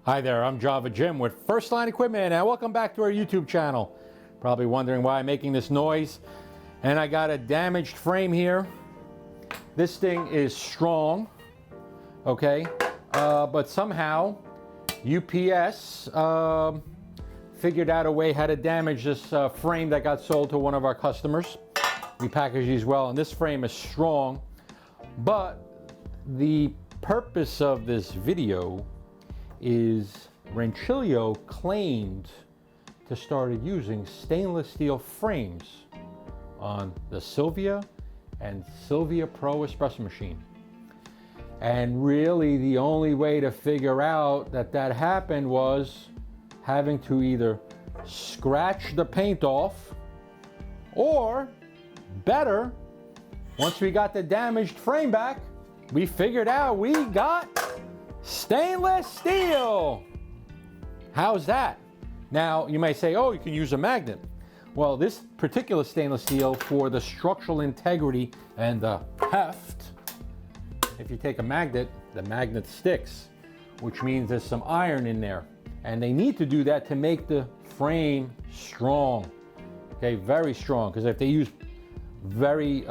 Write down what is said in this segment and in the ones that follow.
Hi there, I'm Java Jim with First Line Equipment, and welcome back to our YouTube channel. Probably wondering why I'm making this noise. And I got a damaged frame here. This thing is strong, okay? But somehow UPS figured out a way how to damage this frame that got sold to one of our customers. We packaged these well, and this frame is strong. But the purpose of this video is Rancilio claimed to start using stainless steel frames on the Silvia and Silvia Pro espresso machine. And really the only way to figure out that that happened was having to either scratch the paint off, or better, once we got the damaged frame back, we figured out we got stainless steel. How's that? Now you may say, oh, you can use a magnet. Well, this particular stainless steel, for the structural integrity and the heft, if you take a magnet, the magnet sticks, which means there's some iron in there. And they need to do that to make the frame strong. Okay, very strong. Because if they use very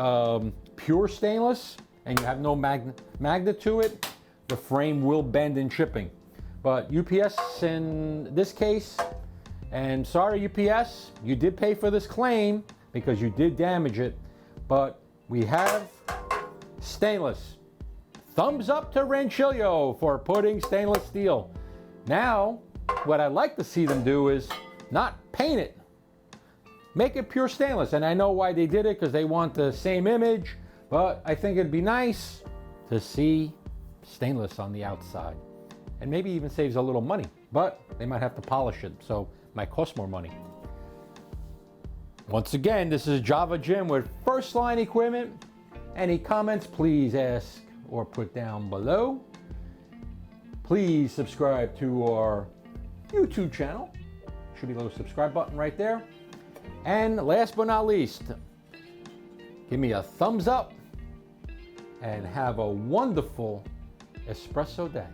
pure stainless and you have no magnet to it, the frame will bend in shipping. But UPS in this case, and sorry UPS, you did pay for this claim because you did damage it, but we have stainless. Thumbs up to Rancilio for putting stainless steel. Now, what I'd like to see them do is not paint it. Make it pure stainless. And I know why they did it, because they want the same image, but I think it'd be nice to see stainless on the outside, and maybe even saves a little money, but they might have to polish it, so it might cost more money. Once again, this is Java Jim with First Line Equipment. Any comments, please ask or put down below. Please subscribe to our YouTube channel. Should be a little subscribe button right there. And last but not least, give me a thumbs up and have a wonderful espresso day.